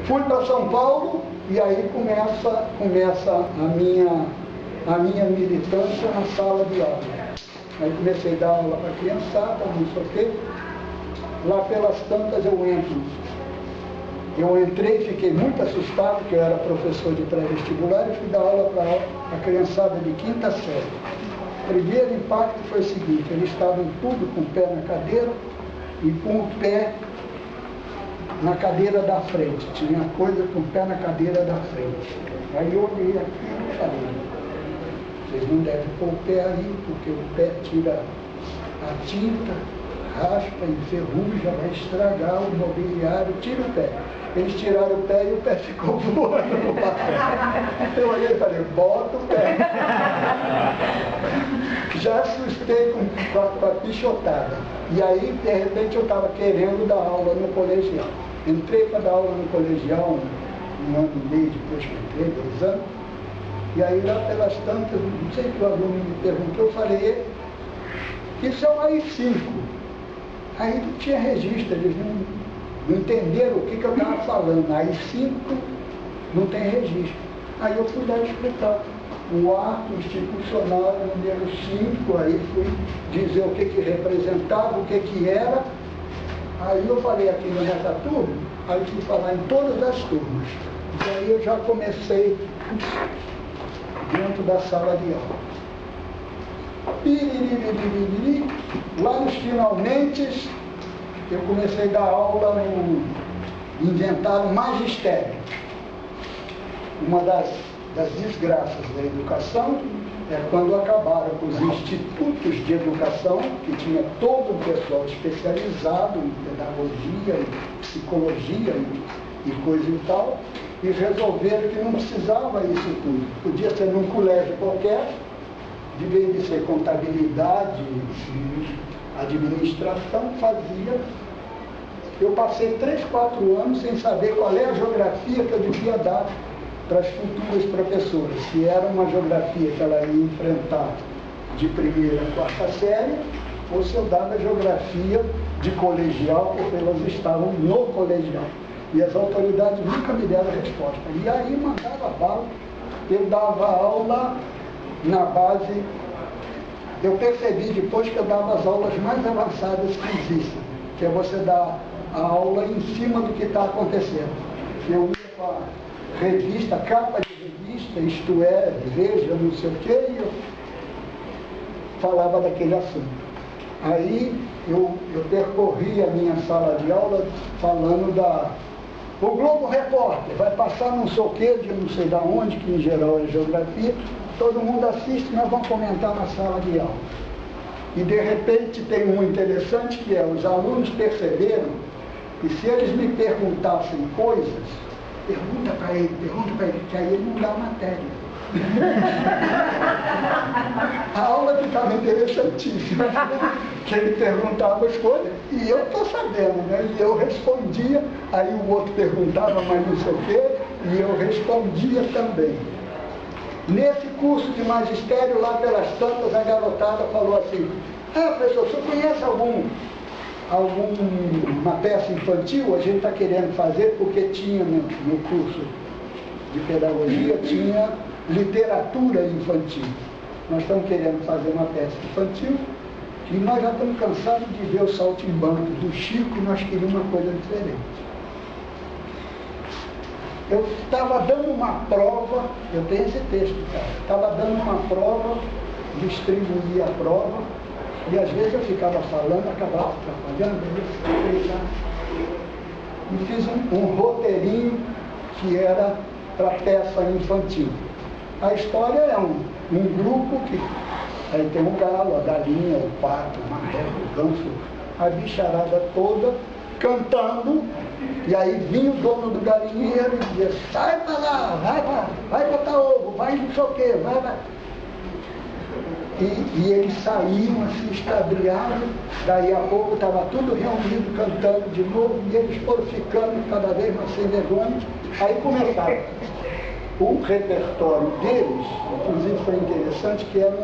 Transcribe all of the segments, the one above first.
Fui para São Paulo e aí começa a minha militância na sala de aula. Aí comecei a dar aula para criançada, não sei o quê. Lá pelas tantas eu entro. Eu entrei e fiquei muito assustado, porque eu era professor de pré-vestibular e fui dar aula para a criançada de quinta série. O primeiro impacto foi o seguinte: eles estavam tudo com o pé na cadeira e com o pé na cadeira da frente. Tinha coisa com o pé na cadeira da frente. Aí eu olhei aquilo e falei: vocês não devem pôr o pé aí, porque o pé tira a tinta, raspa, enferruja, vai estragar o mobiliário, tira o pé. Eles tiraram o pé e o pé ficou voando no papel. Eu olhei e falei: bota o pé. Já assustei com a pichotada. E aí, de repente, eu estava querendo dar aula no colegial. Entrei para dar aula no colegial um ano e meio depois que entrei, 2 anos. E aí, lá pelas tantas, não sei que o aluno me perguntou, eu falei: isso é um AI-5. Aí não tinha registro, eles não entenderam o que eu estava falando. AI-5 não tem registro. Aí eu fui lá explicar o ato institucional número 5, aí fui dizer o que representava, o que era. Aí eu falei aqui no metaturno, aí fui falar em todas as turmas. E aí eu já comecei dentro da sala de aula. Lá nos finalmente, eu comecei a dar aula no inventaram magistério. Uma das desgraças da educação é quando acabaram com os institutos de educação, que tinha todo o pessoal especializado em pedagogia, em psicologia e coisa e tal, e resolveram que não precisava isso tudo. Podia ser num colégio qualquer, de vez de ser contabilidade, administração, fazia. Eu passei 3, 4 anos sem saber qual é a geografia que eu devia dar para as futuras professoras. Se era uma geografia que ela ia enfrentar de 1ª a 4ª série, ou se eu dava geografia de colegial, porque elas estavam no colegial. E as autoridades nunca me deram resposta. E aí mandava bala. Eu dava aula na base. Eu percebi depois que eu dava as aulas mais avançadas que existem, que é você dar a aula em cima do que está acontecendo. Eu ia para a revista, capa de revista, isto é, Veja, não sei o quê, e eu falava daquele assunto. Aí eu percorri a minha sala de aula falando o Globo Repórter, vai passar não sei o quê, de não sei da onde, que em geral é geografia, todo mundo assiste, nós vamos comentar na sala de aula. E de repente tem um interessante que é, os alunos perceberam que se eles me perguntassem coisas, pergunta para ele, que aí ele não dá matéria. A aula ficava interessantíssima, que ele perguntava as coisas, e eu estou sabendo, né? E eu respondia, aí o outro perguntava mais não sei o quê, e eu respondia também. Nesse curso de magistério, lá pelas tantas, a garotada falou assim: professor, você conhece alguma peça infantil? A gente está querendo fazer, porque tinha no curso de pedagogia, tinha literatura infantil. Nós estamos querendo fazer uma peça infantil e nós já estamos cansados de ver o saltimbanco do Chico e nós queríamos uma coisa diferente. Eu estava dando uma prova, eu tenho esse texto, cara, estava dando uma prova, distribuía a prova, e às vezes eu ficava falando, acabava atrapalhando, e fiz um roteirinho que era para peça infantil. A história é um grupo que aí tem um galo, a galinha, o pato, o marreco, o ganso, a bicharada toda cantando, e aí vinha o dono do galinheiro e dizia: sai para lá, vai botar ovo, vai não sei o quê, vai. E eles saíam assim, escabriados, daí a pouco estava tudo reunido, cantando de novo, e eles foram ficando cada vez mais sem vergonha. Aí começaram. O repertório deles, inclusive foi interessante, que era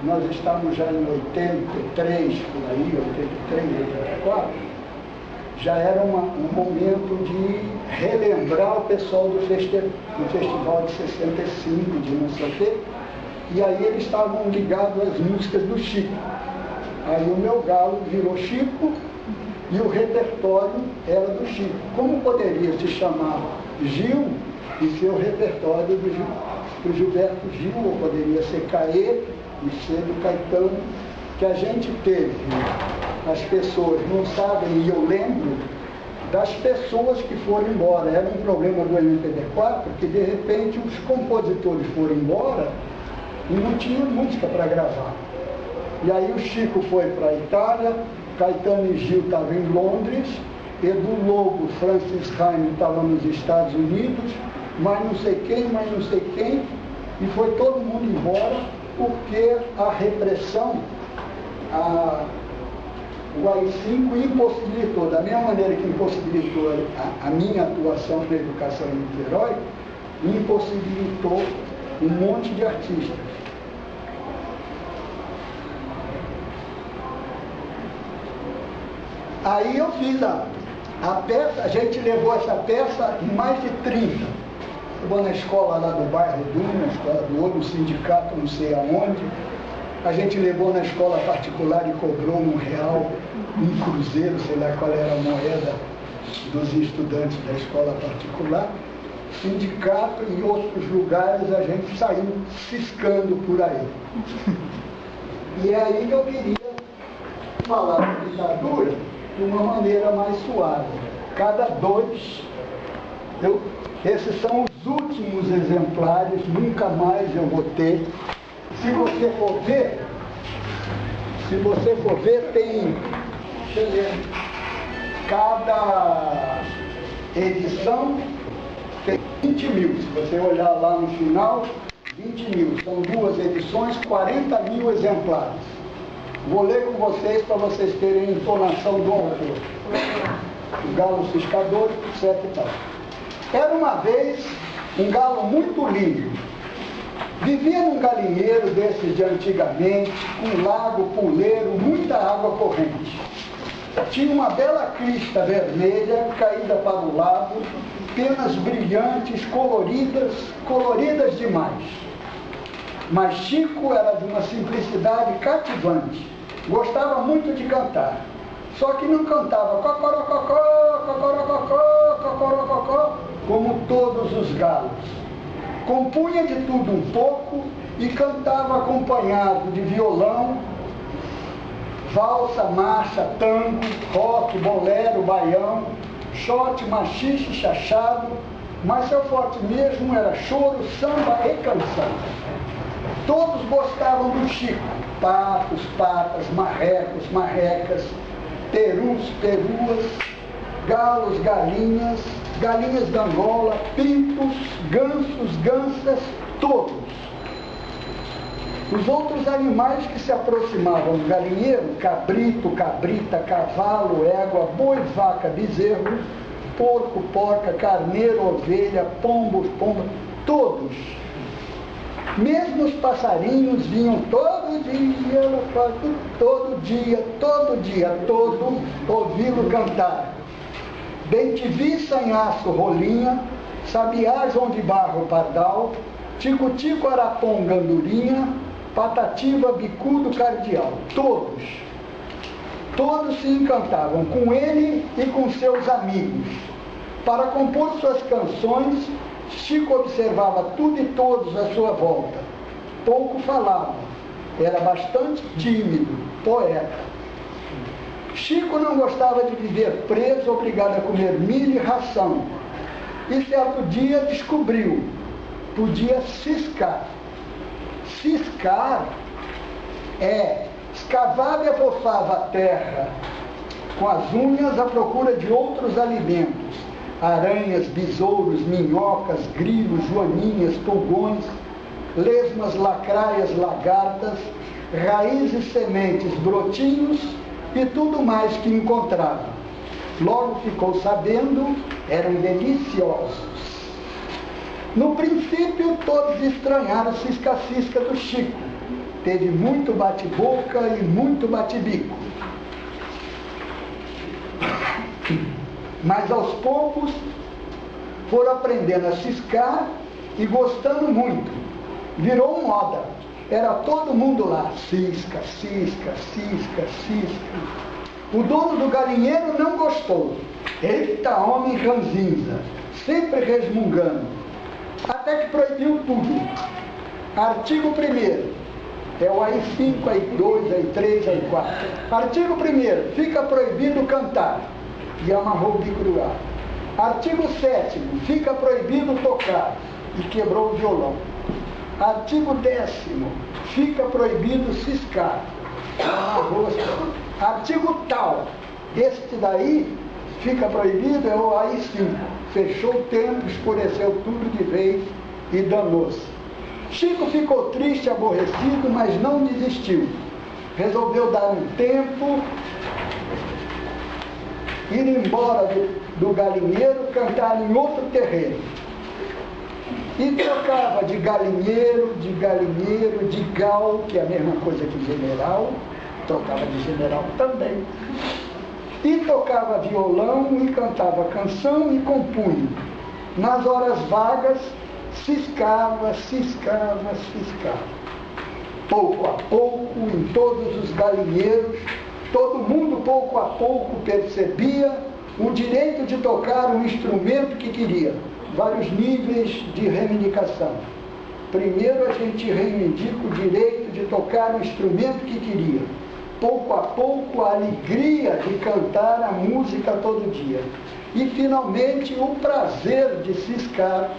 nós estávamos já em 83, por aí, 83, 84, já era um momento de relembrar o pessoal do festival de 65, de não sei o quê, e aí eles estavam ligados às músicas do Chico. Aí o meu galo virou Chico e o repertório era do Chico. Como poderia se chamar Gil e ser o repertório do Gilberto Gil, ou poderia ser Caê e ser do Caetano, que a gente teve. As pessoas não sabem, e eu lembro das pessoas que foram embora. Era um problema do MPB4, que de repente os compositores foram embora e não tinha música para gravar. E aí o Chico foi para a Itália, Caetano e Gil estavam em Londres, Edu Lobo, Francis Raime estava nos Estados Unidos, mas não sei quem, e foi todo mundo embora, porque a repressão, o AI-5 impossibilitou, da mesma maneira que impossibilitou a minha atuação na educação em Niterói, impossibilitou um monte de artistas. Aí eu fiz a peça, a gente levou essa peça em mais de 30. Eu vou na escola lá do bairro na escola do Ouro, no sindicato não sei aonde. A gente levou na escola particular e cobrou R$1, um cruzeiro, sei lá qual era a moeda dos estudantes da escola particular. Sindicato e outros lugares a gente saiu ciscando por aí. E aí eu queria falar da ditadura de uma maneira mais suave. Cada dois, esses são os últimos exemplares, nunca mais eu vou ter. Se você for ver, tem, deixa eu ver, cada edição tem 20 mil. Se você olhar lá no final, 20 mil. São 2 edições, 40 mil exemplares. Vou ler com vocês para vocês terem a entonação do autor. O galo ciscador, etc e tal. Era uma vez um galo muito lindo. Vivia num galinheiro desses de antigamente, com lago, puleiro, muita água corrente. Tinha uma bela crista vermelha caída para o lado, penas brilhantes, coloridas demais. Mas Chico era de uma simplicidade cativante. Gostava muito de cantar, só que não cantava cocorococó, cocorococó, cocorococó, como todos os galos. Compunha de tudo um pouco e cantava acompanhado de violão, valsa, marcha, tango, rock, bolero, baião, shot, machixe, chachado, mas seu forte mesmo era choro, samba e canção. Todos gostavam do Chico: patos, patas, marrecos, marrecas, perus, peruas, galos, galinhas, galinhas da Angola, pintos, gansos, gansas, todos. Os outros animais que se aproximavam do galinheiro: cabrito, cabrita, cavalo, égua, boi, vaca, bezerro, porco, porca, carneiro, ovelha, pombo, pomba, todos. Mesmo os passarinhos vinham todo dia, ouvi-lo cantar. Bem-te-vi, sanhaço, rolinha, sabiá, João de Barro, pardal, tico-tico, araponga, andorinha, patativa, bicudo, cardeal. Todos se encantavam com ele e com seus amigos. Para compor suas canções, Chico observava tudo e todos à sua volta. Pouco falava, era bastante tímido, poeta. Chico não gostava de viver preso, obrigado a comer milho e ração. E certo dia descobriu, podia ciscar. Ciscar escavava e afofava a terra com as unhas à procura de outros alimentos. Aranhas, besouros, minhocas, grilos, joaninhas, pulgões, lesmas, lacraias, lagartas, raízes, sementes, brotinhos e tudo mais que encontrava. Logo ficou sabendo, eram deliciosos. No princípio, todos estranharam o cisca-cisca do Chico. Teve muito bate-boca e muito bate-bico. Mas aos poucos foram aprendendo a ciscar e gostando muito. Virou moda. Era todo mundo lá, cisca, cisca, cisca, cisca. O dono do galinheiro não gostou. Eita, homem ranzinza, sempre resmungando. Até que proibiu tudo. Artigo 1º, é o AI5, AI2, AI3, AI4. Artigo 1º, fica proibido cantar. E amarrou o bico do galo. Artigo 7º, fica proibido tocar. E quebrou o violão. Artigo 10º, fica proibido ciscar. Artigo tal, este daí fica proibido, é o AI5. Fechou o tempo, escureceu tudo de vez e danou-se. Chico ficou triste, aborrecido, mas não desistiu. Resolveu dar um tempo, ir embora do galinheiro, cantar em outro terreno. E trocava de galinheiro, de gal, que é a mesma coisa que general, trocava de general também. E tocava violão e cantava canção e compunha. Nas horas vagas, ciscava, ciscava, ciscava. Pouco a pouco, em todos os galinheiros, todo mundo pouco a pouco percebia o direito de tocar um instrumento que queria. Vários níveis de reivindicação. Primeiro a gente reivindica o direito de tocar o instrumento que queria. Pouco a pouco a alegria de cantar a música todo dia. E finalmente o prazer de ciscar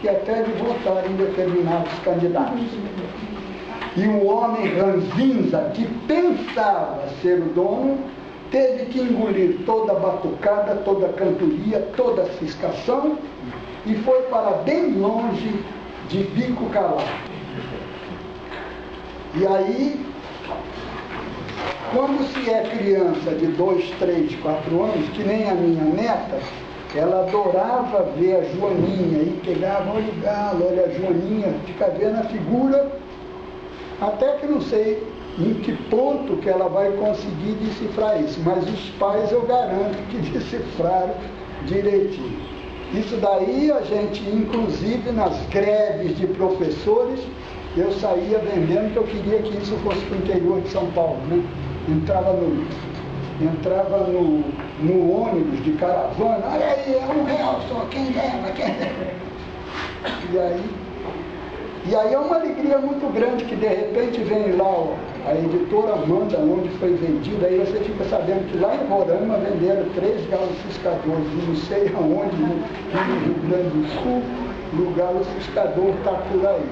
e até de votar em determinados candidatos. E o homem ranzinza que pensava ser o dono teve que engolir toda a batucada, toda a cantoria, toda a ciscação e foi para bem longe de bico calado. E aí, quando se é criança de 2, 3, 4 anos, que nem a minha neta, ela adorava ver a Joaninha e pegava, olha o galo, olha a Joaninha, fica vendo a figura, até que não sei em que ponto que ela vai conseguir decifrar isso, mas os pais eu garanto que decifraram direitinho. Isso daí a gente, inclusive nas greves de professores, eu saía vendendo que eu queria que isso fosse para o interior de São Paulo, né? Entrava no ônibus de caravana, olha aí, é R$1 só, quem leva, quem leva? E aí é uma alegria muito grande que de repente vem lá, ó, a editora manda onde foi vendido, aí você fica sabendo que lá em Roraima venderam 3 galos ciscadores, e não sei aonde, no Rio Grande do Sul, e o galo ciscador está por aí.